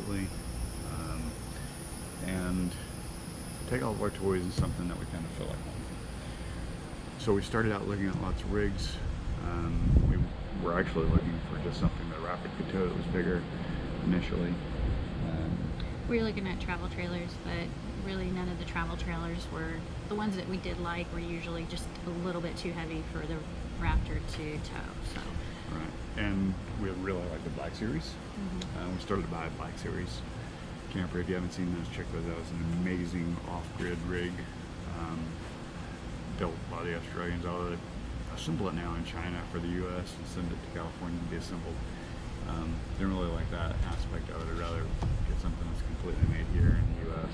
absolutely. And take all of our toys and something that we kind of feel like home. So we started out looking at lots of rigs. We were actually looking for just something that Rapid could tow that was bigger initially. We were looking at travel trailers, but really none of the travel trailers were, the ones that we did like were usually just a little bit too heavy for the Raptor to tow. So. Right, and we really like the Black Series. We started to buy a Black Series camper. If you haven't seen those, check those out. It's an amazing off-grid rig built by the Australians. Although they assemble it now in China for the U.S. and send it to California to be assembled. Didn't really like that aspect of it. I'd rather get something that's completely made here in the U.S.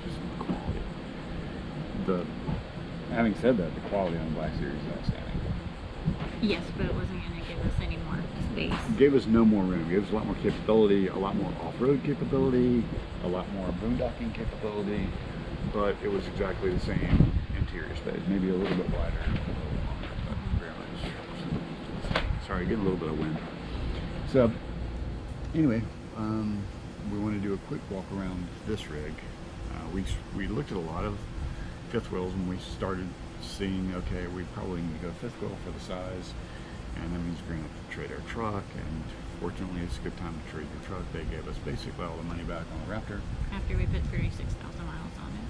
Just the quality. Having said that, the quality on the Black Series is outstanding. Yes, but it wasn't going to give us any more space. It gave us no more room. It gave us a lot more capability, a lot more off-road capability, a lot more boondocking capability, but it was exactly the same interior space, maybe a little bit wider. Sorry, getting a little bit of wind. So, anyway, we want to do a quick walk around this rig. We looked at a lot of fifth wheels when we started seeing, okay, we probably need to go fifth wheel for the size, and that means we're going to have to trade our truck, and fortunately it's a good time to trade your truck. They gave us basically all the money back on the Raptor. After we put 36,000 miles on it.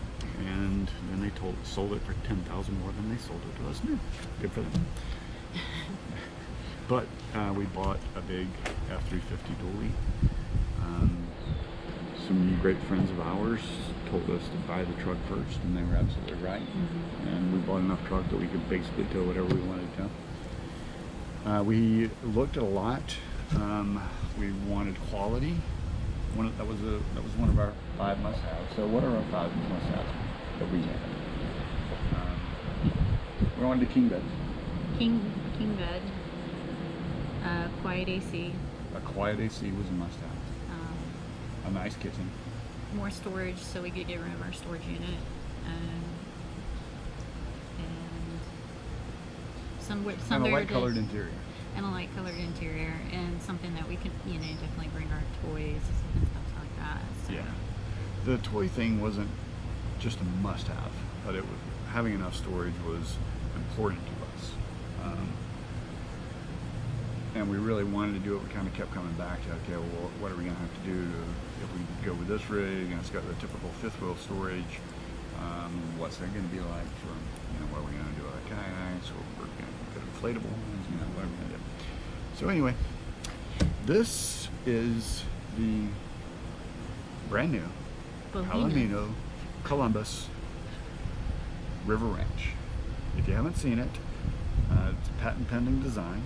And then they sold it for 10,000 more than they sold it to us new. Good for them. But we bought a big F-350 dually. Some great friends of ours told us to buy the truck first, and they were absolutely right. And we bought enough truck that we could basically tow whatever we wanted to tow. We looked at a lot. We wanted quality. That was one of our 5 must-haves. So what are our 5 must-haves that we had? We wanted a king bed. King bed. Quiet AC. A quiet AC was a must-have. A nice kitchen. More storage so we could get rid of our storage unit. And a light-colored interior. And a light-colored interior, and something that we could, definitely bring our toys and stuff like that. So. Yeah. The toy thing wasn't just a must-have, but having enough storage was important to us. And we really wanted to do it. We kind of kept coming back to, okay, well, what are we going to have to do if we go with this rig, and it's got the typical fifth wheel storage, what's that going to be like for, what are we going to do with our kayaks, or we're going to get inflatable ones, what are we going to do. So anyway, this is the brand new Palomino Columbus River Ranch. If you haven't seen it, it's a patent pending design.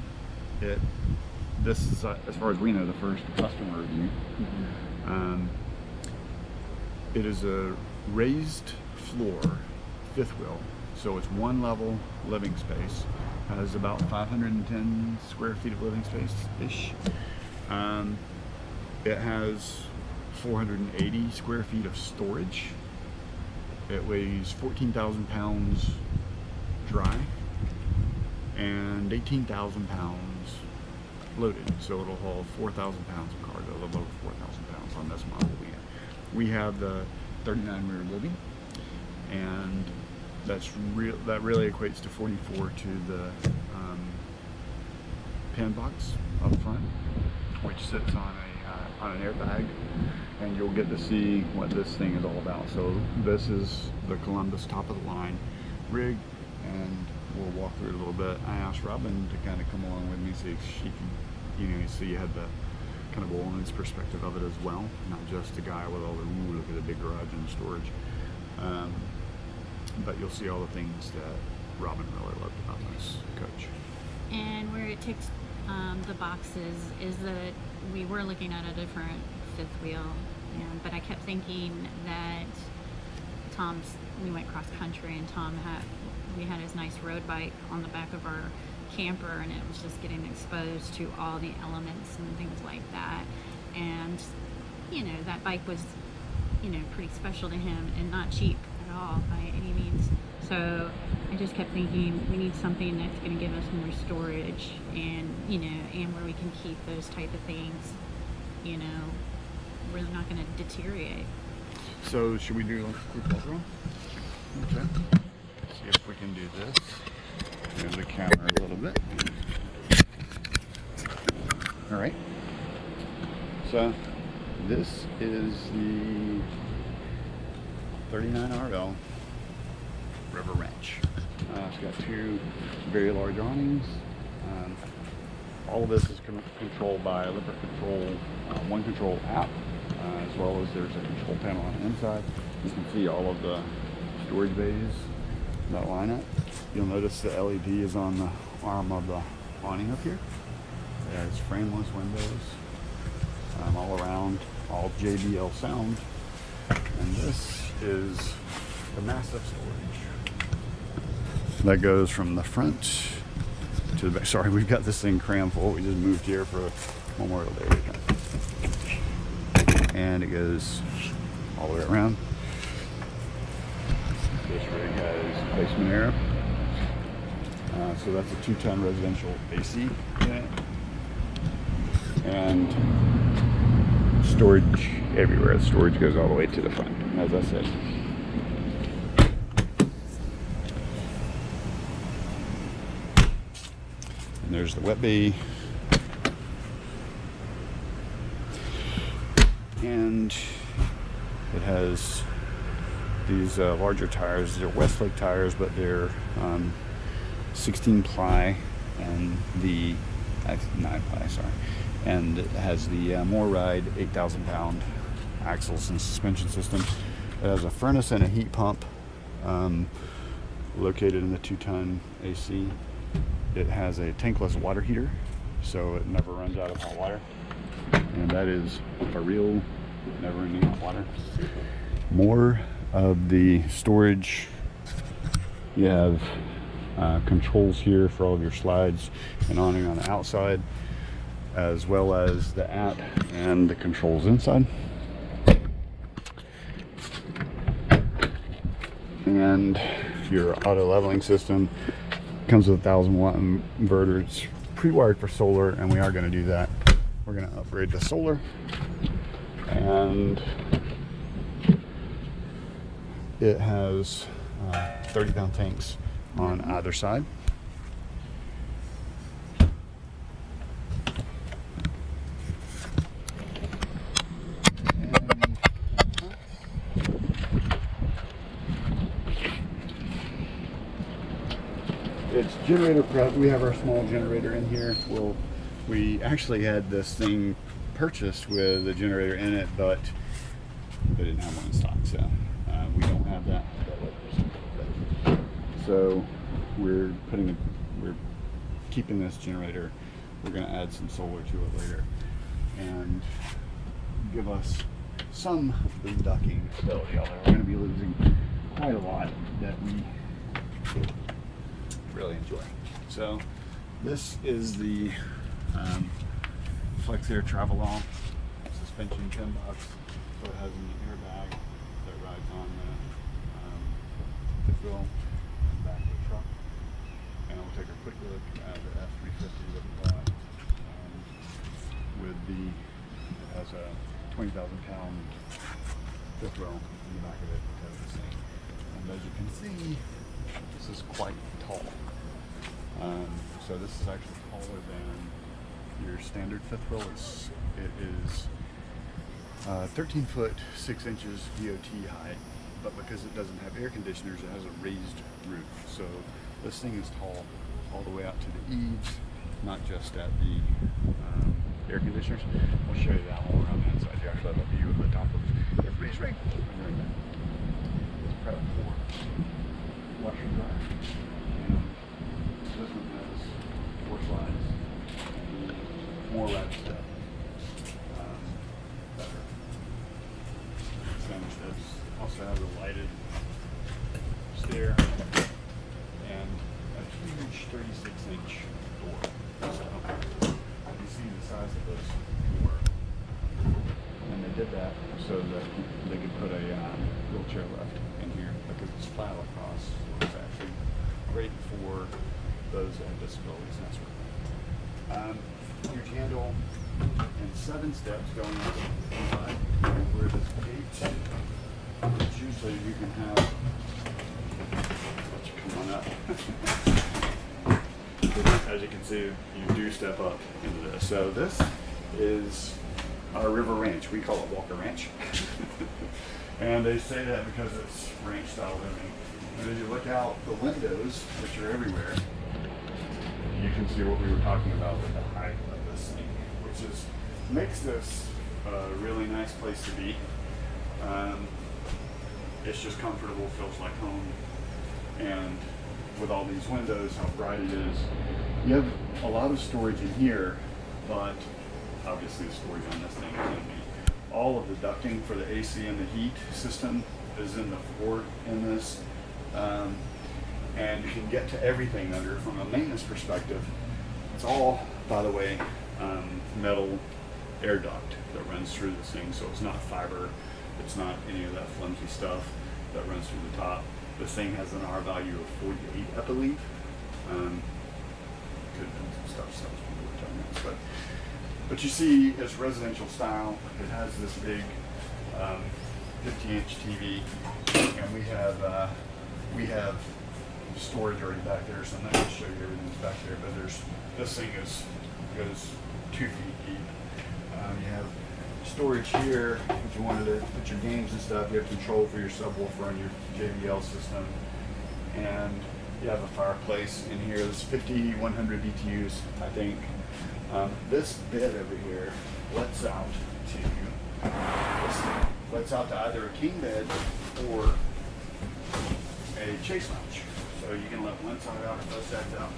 This is, as far as we know, the first customer review. It is a raised floor fifth wheel, so it's one level living space. Has about 510 square feet of living space-ish. It has 480 square feet of storage. It weighs 14,000 pounds dry and 18,000 pounds loaded. So it'll haul 4,000 pounds of cargo, a little over 4,000 pounds on this model we have the 39 rear living, and that really equates to 44 to the pen box up front, which sits on an airbag, and you'll get to see what this thing is all about. So this is the Columbus top of the line rig, and we'll walk through it a little bit. I asked Robin to kind of come along with me so she can, so you had the kind of a woman's perspective of it as well, not just a guy with all the, ooh, look at the big garage and the storage. But you'll see all the things that Robin really loved about this coach. And where it ticks the boxes is that we were looking at a different fifth wheel, but I kept thinking that we went cross country, and we had his nice road bike on the back of our camper, and it was just getting exposed to all the elements and things like that. And that bike was pretty special to him and not cheap at all by any means. So I just kept thinking we need something that's going to give us more storage, and and where we can keep those type of things you know, we're not going to deteriorate. So should we do like a quick walk around? Okay. See if we can do this. Move the camera a little bit. All right. So this is the 39 RL River Ranch. It's got two very large awnings. All of this is controlled by a liver control, one control app, as well as there's a control panel on the inside. You can see all of the storage bays that line up. You'll notice the LED is on the arm of the awning up here. There's frameless windows all around, all JBL sound. And this is the massive storage that goes from the front to the back. Sorry, we've got this thing crammed full. We just moved here for Memorial Day weekend. And it goes all the way around. This rig has basement air. So that's a 2-ton residential AC unit. And storage everywhere. The storage goes all the way to the front, as I said. And there's the wet bay. And it has these larger tires. They're Westlake tires, but they're 16 ply, and the 9 ply, sorry. And it has the More-Ride 8,000 pound axles and suspension system. It has a furnace and a heat pump located in the 2-ton AC. It has a tankless water heater, so it never runs out of hot water. And that is for real, never ending hot water. More of the storage. You have controls here for all of your slides and awning on the outside, as well as the app and the controls inside. And your auto leveling system comes with a 1,000-watt inverter. It's pre-wired for solar, and we are going to do that. We're going to upgrade the solar, and it has 30-pound tanks on either side. It's generator prep. We have our small generator in here. We actually had this thing purchased with a generator in it, but they didn't have one in stock, so we don't have that. So we're keeping this generator. We're going to add some solar to it later and give us some boondocking ability. Although we're going to be losing quite a lot that we really enjoy. So this is the Flex Air Travelall suspension, $10. So it has an airbag that rides on the fifth wheel and back of the truck. And we'll take a quick look at the F350 that we bought with it has a 20,000 pound fifth wheel in the back of it because of this thing. And as you can see, this is quite tall. So this is actually taller than your standard fifth wheel. It is 13 foot 6 inches DOT height, but because it doesn't have air conditioners, it has a raised roof. So this thing is tall all the way out to the eaves, not just at the air conditioners. I'll show you that while we're on the inside. You actually have a view of the top of everybody's rig. It's prep for washer and dryer. And this one has 4 slides and More-Ride stuff. Better. This also has a lighted stair and a huge 36-inch door. So you see the size of this door. And they did that so that they could put a wheelchair lift in here because it's flat across. So it's actually great for those that have disabilities and that sort of thing. Huge handle, and 7 steps going up inside where this gate, which usually you can have. Come on up. As you can see, you do step up into this. So this is our river ranch. We call it Walker Ranch. And they say that because it's ranch style living. And as you look out the windows, which are everywhere, you can see what we were talking about with the height of this thing, which is makes this a really nice place to be. It's just comfortable, feels like home. And with all these windows, how bright it is. You have a lot of storage in here, but obviously the storage on this thing is going to be all of the ducting for the AC and the heat system is in the floor in this. And you can get to everything under from a maintenance perspective. It's all, by the way, metal air duct that runs through this thing, so it's not fiber, it's not any of that flimsy stuff that runs through the top. This thing has an R value of 48, I believe. Could have been some stuff we were talking about, but you see, it's residential style. It has this big 50-inch TV, and we have storage already back there. So I'm not going to show you everything's back there, but this thing goes 2 feet deep. You have storage here if you wanted to put your games and stuff. You have control for your subwoofer and your JBL system, and you have a fireplace in here. There's 5,100 BTUs, I think. This bed over here lets out to either a king bed or a chase lounge. So you can let one side out or both sides out,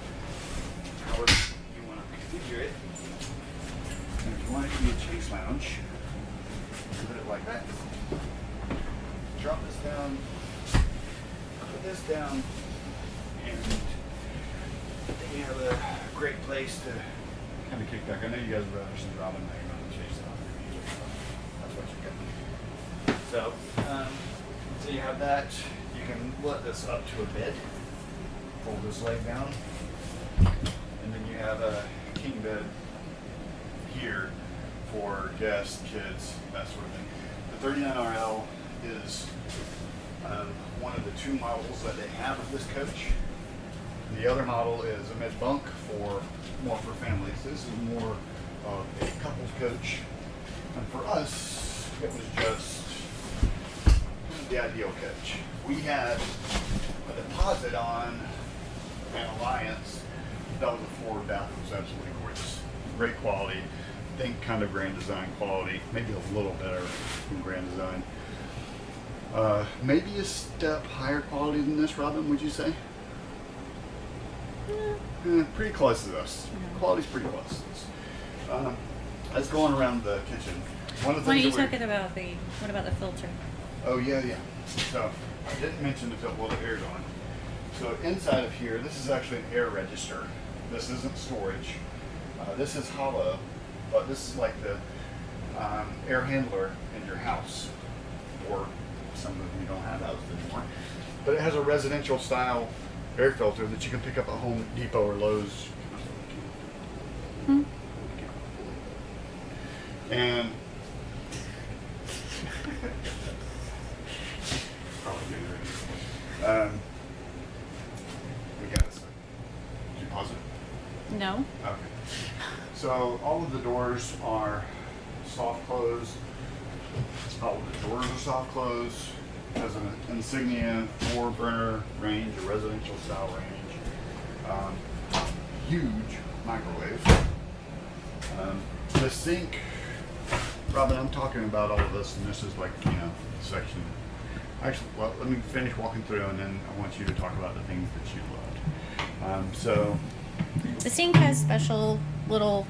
however you want to configure it. And if you want it to be a chase lounge, put it like that. Drop this down, put this down, and then you have a great place to kind of kick back. I know you guys would rather see Robin hanging on the chase out. That's what you're getting. So you have that. You can let this up to a bed. Fold this leg down, and then you have a king bed here for guests, kids, that sort of thing. The 39RL is one of the 2 models that they have of this coach. The other model is a mid bunk more for families. This is more of a couples coach, and for us, it was just the ideal coach. We had a deposit on an Alliance that was a 4 bathrooms, absolutely gorgeous, great quality. Think kind of Grand Design quality, maybe a little better than Grand Design. Maybe a step higher quality than this, Robin, would you say? Pretty close to this. Quality's pretty close to this. Let's go on around the kitchen. One of the things what about the filter? Oh, yeah. So, I didn't mention the filter, well, the air's on. So, inside of here, this is actually an air register. This isn't storage. This is hollow, but this is like the air handler in your house, or some of you don't have houses anymore. But it has a residential style air filter that you can pick up at Home Depot or Lowe's. And we got this. Did you pause it? No. Okay. So all of the doors are soft close. All of the doors are soft close. It has an insignia 4-burner range, a residential style range. Huge microwave. The sink, Robin, I'm talking about all of this, and this is like, section. Actually, well, let me finish walking through, and then I want you to talk about the things that you loved. The sink has special little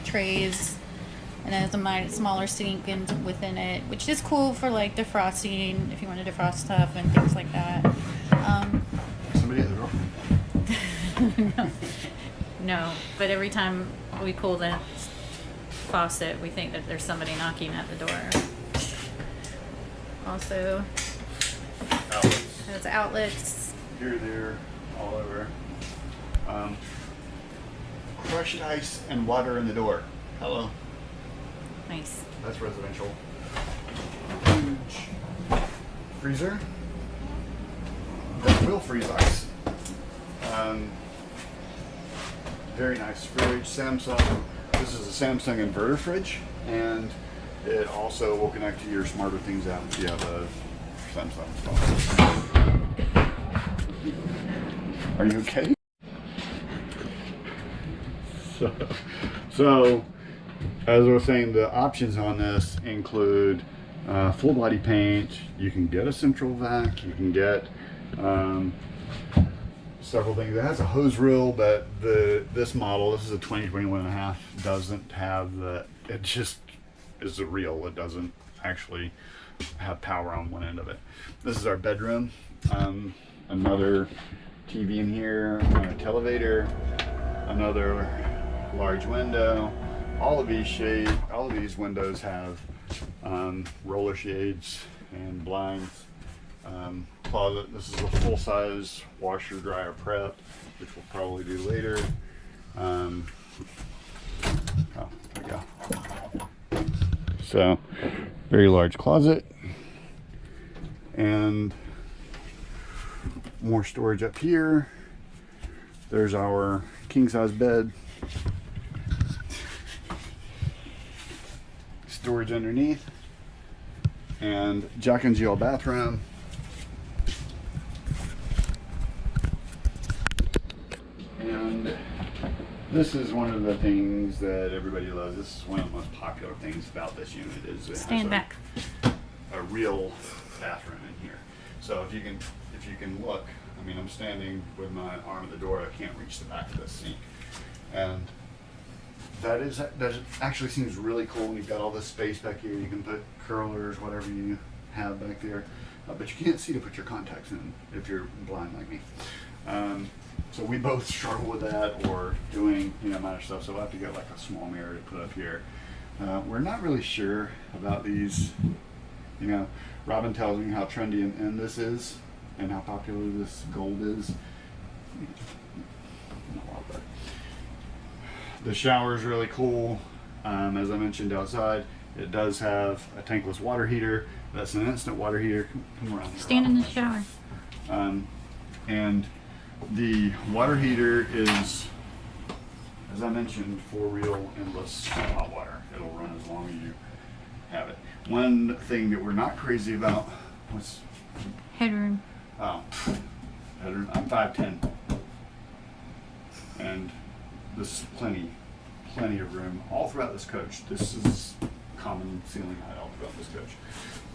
trays, and it has a smaller sink within it, which is cool for like defrosting, if you want to defrost stuff and things like that. Somebody at the door? No, but every time we pull the faucet, we think that there's somebody knocking at the door. Also, has outlets. Here, there, all over. Crushed ice and water in the door. Hello. Nice. That's residential. Huge freezer that will freeze ice. Very nice fridge, Samsung. This is a Samsung inverter fridge, and it also will connect to your smarter things app if you have a Samsung phone. Are you okay? So, as I was saying, the options on this include full body paint. You can get a central vac. You can get several things. It has a hose reel, but this model, this is a 2021.5, doesn't have the. It just is a reel. It doesn't actually have power on one end of it. This is our bedroom. Another TV in here, a televator, another large window. All of these windows have roller shades and blinds. Closet. This is a full-size washer dryer prep, which we'll probably do later. Oh, there we go. So, very large closet, and more storage up here. There's our king-size bed. Storage underneath, and Jack and Jill bathroom. And this is one of the things that everybody loves. This is one of the most popular things about this unit is it Stand has back. a real bathroom in here. So if you can look, I mean, I'm standing with my arm at the door. I can't reach the back of this sink, and that actually seems really cool. And you've got all this space back here. You can put curlers, whatever you have back there, but you can't see to put your contacts in if you're blind like me. So we both struggle with that, or doing minor stuff. So we'll have to get like a small mirror to put up here. We're not really sure about these. Robin tells me how trendy and this is, and how popular this gold is. The shower is really cool. As I mentioned outside, it does have a tankless water heater. That's an instant water heater. Come around here. Stand in the shower. And the water heater is, as I mentioned, for real endless hot water. It'll run as long as you have it. One thing that we're not crazy about was Headroom. Headroom. I'm 5'10", and this is plenty of room all throughout this coach. This is common ceiling height all throughout this coach.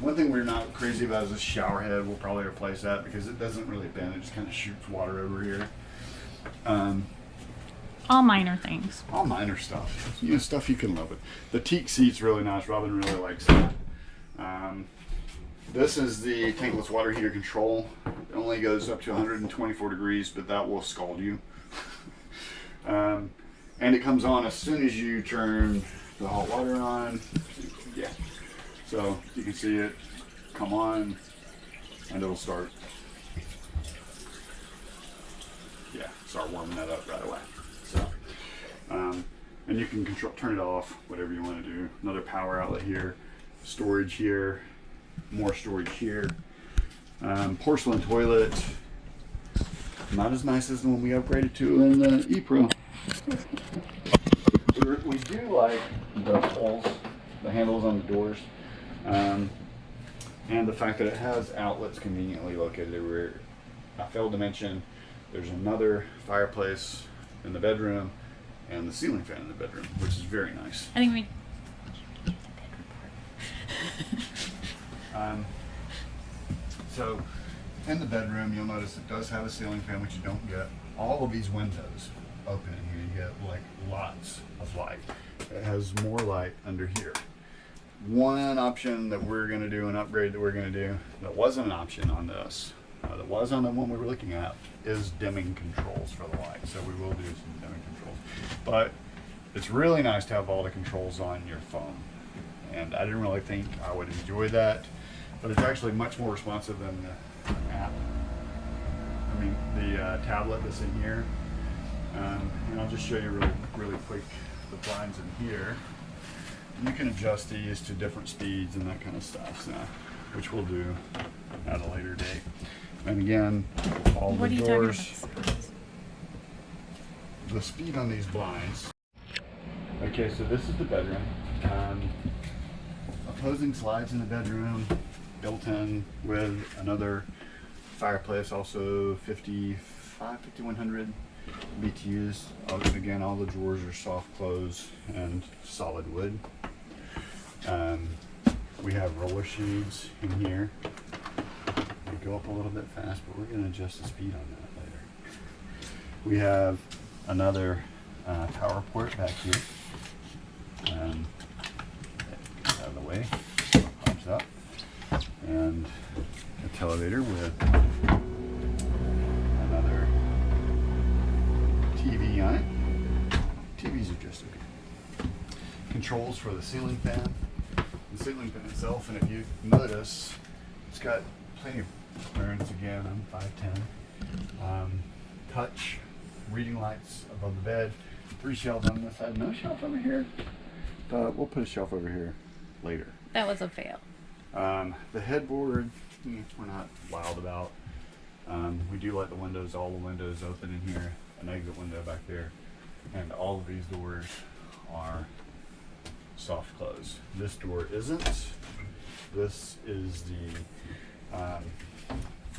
One thing we're not crazy about is this shower head. We'll probably replace that because it doesn't really bend. It just kind of shoots water over here. All minor things. All minor stuff. Stuff you can live with. The teak seat's really nice. Robin really likes that. This is the tankless water heater control. It only goes up to 124 degrees, but that will scald you. And it comes on as soon as you turn the hot water on. Yeah. So you can see it come on, and it'll start. Yeah, start warming that up right away. So, and you can turn it off, whatever you want to do. Another power outlet here, storage here, more storage here. Porcelain toilet. Not as nice as the one we upgraded to in the ePro. We do like the holes, the handles on the doors, and the fact that it has outlets conveniently located everywhere. I failed to mention there's another fireplace in the bedroom and the ceiling fan in the bedroom, which is very nice. I think we. So in the bedroom, you'll notice it does have a ceiling fan, which you don't get. All of these windows open in here. You get like lots of light. It has more light under here. One option that we're going to do, an upgrade that we're going to do, that wasn't an option on this, that was on the one we were looking at, is dimming controls for the light. So we will do some dimming controls. But it's really nice to have all the controls on your phone. And I didn't really think I would enjoy that, but it's actually much more responsive than the app. I mean, the tablet that's in here. And I'll just show you really quick the blinds in here. you can adjust these to different speeds and that kind of stuff, so, which we'll do at a later date. And again, all What the are you doors, talking about? the speed on these blinds. Okay, so this is the bedroom. Opposing slides in the bedroom, built in with another fireplace, also 5100 BTUs. Again, all the drawers are soft close and solid wood. We have roller shades in here. We go up a little bit fast, but we're going to adjust the speed on that later. We have another power port back here. Out of the way, pops up, and a televator with another TV on it. TVs are just okay. Controls for the ceiling fan. The ceiling fan itself, and if you notice, it's got plenty of clearance. Again, I'm 5'10". Touch reading lights above the bed. 3 shelves on this side. No shelf over here. But we'll put a shelf over here later. That was a fail. The headboard, we're not wild about. We do let all the windows open in here, an exit window back there, and all of these doors are soft close. This door isn't. This is the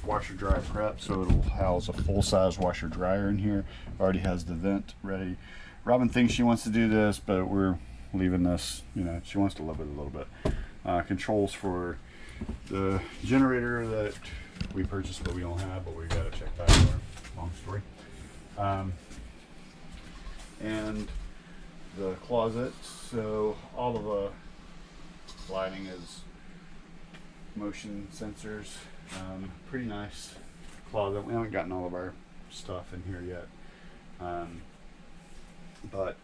washer dryer prep, so it'll house a full-size washer dryer in here. Already has the vent ready. Robin thinks she wants to do this, but we're leaving this, she wants to live with it a little bit. Controls for the generator that we purchased but we don't have, but we gotta check that out. Long story. And the closet, so all of the lighting is motion sensors. Pretty nice closet. We haven't gotten all of our stuff in here yet, but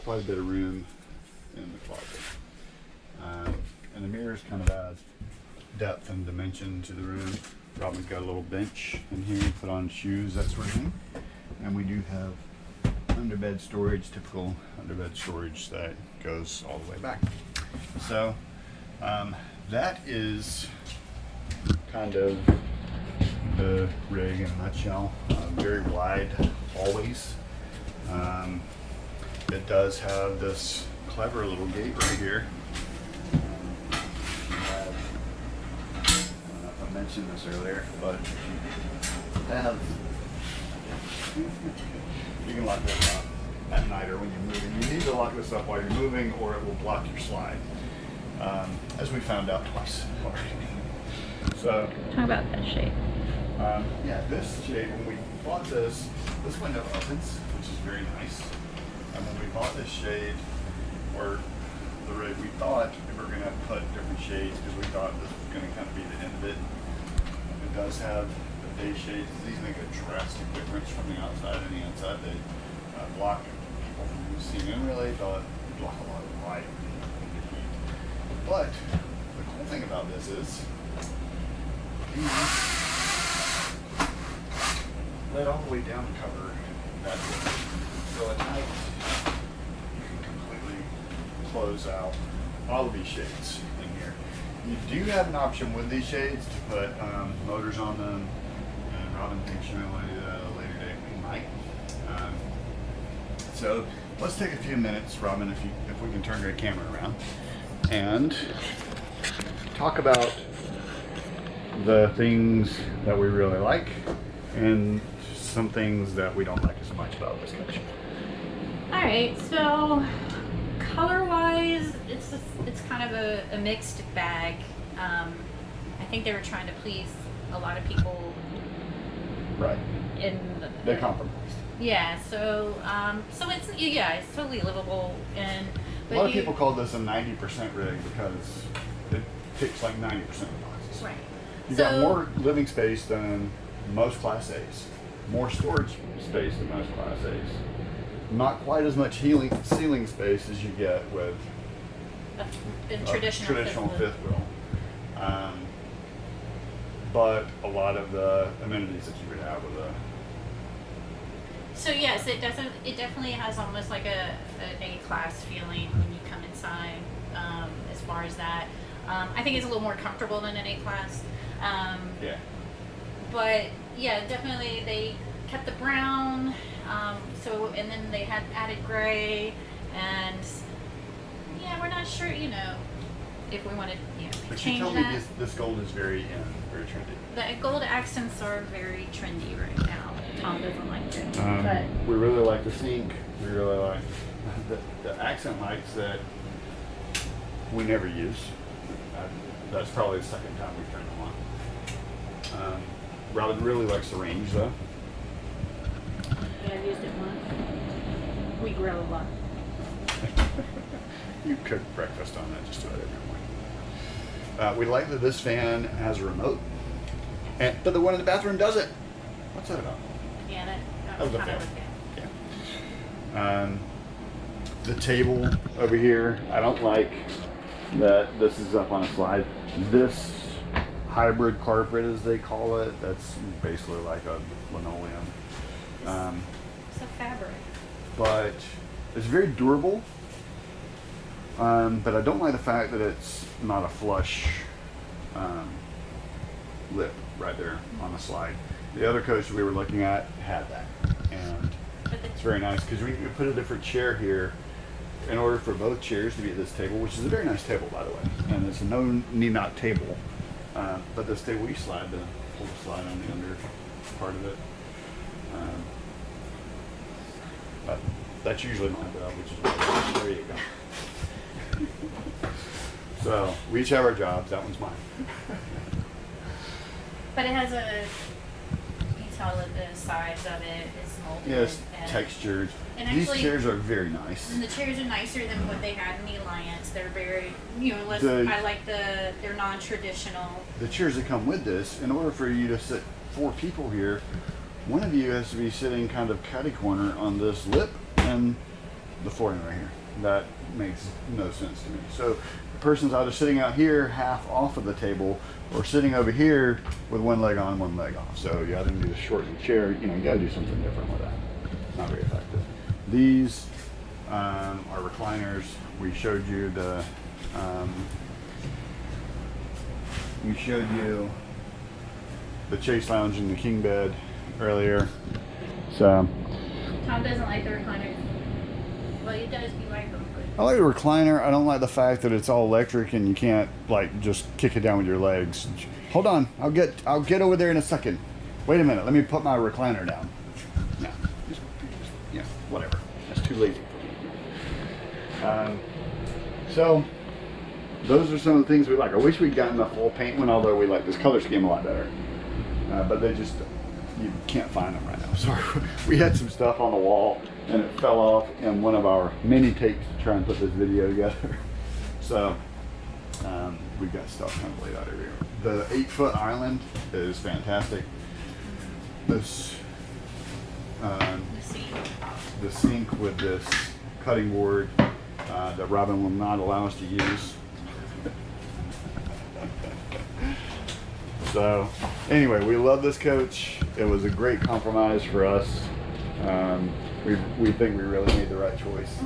quite a bit of room in the closet. And the mirrors kind of add depth and dimension to the room. Robin's got a little bench in here to put on shoes, that sort of thing. And we do have underbed storage, typical underbed storage that goes all the way back. So that is kind of the rig in a nutshell. Very wide hallways. It does have this clever little gate right here. I don't know if I mentioned this earlier, but you can lock this up at night or when you're moving. You need to lock this up while you're moving or it will block your slide, as we found out twice already. So Talk about that shade. yeah, this shade, when we bought this window opens, which is very nice. And when we bought this shade, or the rig, we thought we were going to put different shades because we thought this was going to kind of be the end of it. It does have the day shades. These make a drastic difference from the outside and the inside. They block people from seeing in, really, but block a lot of light and the heat. But the cool thing about this is let all the way down to cover that door. So at night, you can completely close out all of these shades in here. You do have an option with these shades to put motors on them, and Robin thinks she may want to do that at a later date. We might. So let's take a few minutes, Robin, if we can turn your camera around, and talk about the things that we really like and some things that we don't like as much about this collection. All right, so color-wise, it's kind of a mixed bag. I think they were trying to please a lot of people. Right. They compromised. Yeah. So it's totally livable. A lot of people call this a 90% rig because it ticks like 90% of the boxes. Right. You got more living space than most Class A's, more storage space than most Class A's. Not quite as much ceiling space as you get with a traditional fifth wheel. But a lot of the amenities that you would have with a. So yes, it definitely has almost like a class feeling when you come inside. as far as that. I think it's a little more comfortable than an A-Class. Yeah. But yeah, definitely they kept the brown. And then they had added gray, and yeah, we're not sure, if we want to, But change you told me that. this gold is very trendy. The gold accents are very trendy right now. Tom doesn't like it, but We really like the sink. We really like the accent lights that we never use. That's probably the second time we've turned them on. Robin really likes the range though. yeah, I've used it once. We grill a lot. You cook breakfast on that just about every morning. We like that this fan has a remote, but the one in the bathroom doesn't. What's that about? Yeah, that was was a kind of fail. a fail. Yeah. The table over here, I don't like that this is up on a slide. This hybrid carpet, as they call it, that's basically like a linoleum. It's a fabric. But it's very durable. But I don't like the fact that it's not a flush lip right there on the slide. The other coach we were looking at had that, and it's very nice because we can put a different chair here in order for both chairs to be at this table, which is a very nice table, by the way, and it's a no need not table. But this table, we slide the pull the slide on the under part of it. But that's usually my job, which is there you go. So we each have our jobs. That one's mine. But it has you tell that the sides of it is molded. Yes, and textured. and These actually- chairs are very nice. And the chairs are nicer than what they had in the Alliance. They're very, less. The- I like they're non-traditional. The chairs that come with this, in order for you to sit 4 people here, one of you has to be sitting kind of catty corner on this lip and the flooring right here. That makes no sense to me. So the person's either sitting out here half off of the table or sitting over here with one leg on, one leg off. So you either need to shorten the chair, you gotta do something different with that. Not very effective. These are recliners. We showed you the Chase Lounge and the King bed earlier. So Tom doesn't like the recliners. Well, he does. He like them, but I like the recliner. I don't like the fact that it's all electric and you can't just kick it down with your legs. Hold on, I'll get over there in a second. Wait a minute, let me put my recliner down. No, yeah, whatever. That's too lazy for me. So those are some of the things we like. I wish we'd gotten the full paint one, although we like this color scheme a lot better. But you can't find them right now. So we had some stuff on the wall and it fell off in one of our many takes to try and put this video together. So we've got stuff kind of laid out everywhere. The 8-foot island is fantastic. This the sink with this cutting board that Robin will not allow us to use. So anyway, we love this coach. It was a great compromise for us. We think we really made the right choice.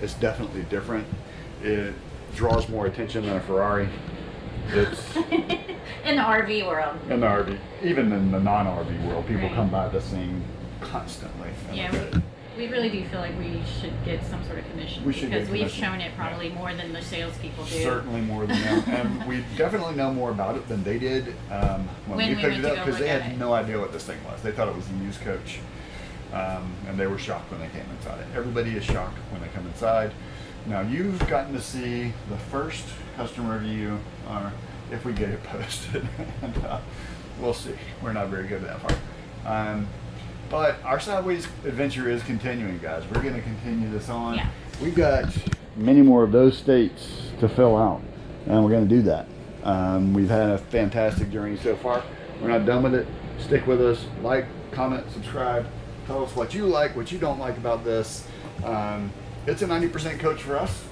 It's definitely different. It draws more attention than a Ferrari. It's in the RV world. in the RV, even in the non-RV world, people Right. come by this thing constantly. Yeah, we really do feel like we should get some sort of commission We should because get we've commission. shown it probably more than the salespeople do. Certainly more than them, and we definitely know more about it than they did when we we picked went it to up, go because they look at had it. no idea what this thing was. They thought it was a used coach, and they were shocked when they came inside it. Everybody is shocked when they come inside. Now you've gotten to see the first customer review, or if we get it posted, and we'll see. We're not very good at that part. But our Sideways adventure is continuing, guys. We're going to continue this on. Yeah. We've got many more of those states to fill out, and we're going to do that. We've had a fantastic journey so far. We're not done with it. Stick with us. Like, comment, subscribe. Tell us what you like, what you don't like about this. It's a 90% coach for us.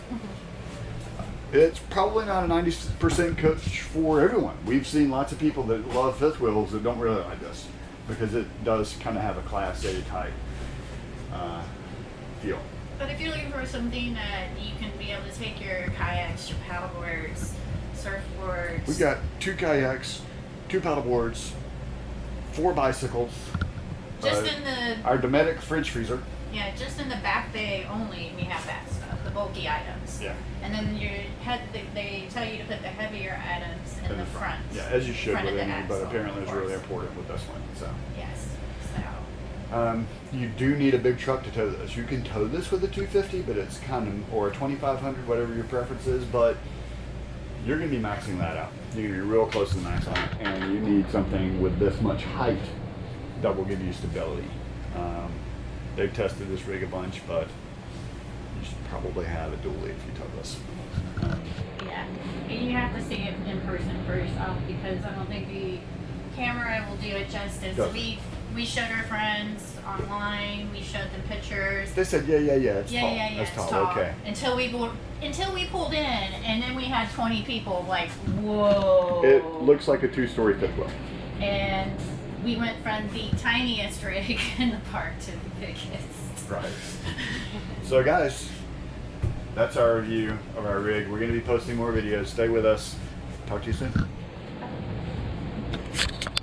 It's probably not a 90% coach for everyone. We've seen lots of people that love fifth wheels that don't really like this, because it does kind of have a Class A type feel. But if you're looking for something that you can be able to take your kayaks, your paddleboards, surfboards. We got 2 kayaks, 2 paddleboards, 4 bicycles. Just in the our Dometic fridge freezer. Yeah, just in the back bay only, we have that stuff, the bulky items. Yeah. And then they tell you to put the heavier items in the front. Yeah, as you should front with of the any, but axle, apparently of it's really course. important with this one. So. Yes. So. You do need a big truck to tow this. You can tow this with a 250, but it's kind of, or a 2500, whatever your preference is, but you're going to be maxing that out. You're going to be real close to the max on it, and you need something with this much height that will give you stability. They've tested this rig a bunch, but you should probably have a dually if you tow this. Yeah, and you have to see it in person for yourself because I don't think the camera will do it justice. Does. We showed our friends online. We showed them pictures. They said, yeah, it's Yeah, tall. yeah, That's it's tall. Okay. Until we pulled in, and then we had 20 people like, whoa. It looks like a 2-story fifth wheel. And we went from the tiniest rig in the park to the biggest. Right. So guys, that's our review of our rig. We're going to be posting more videos. Stay with us. Talk to you soon.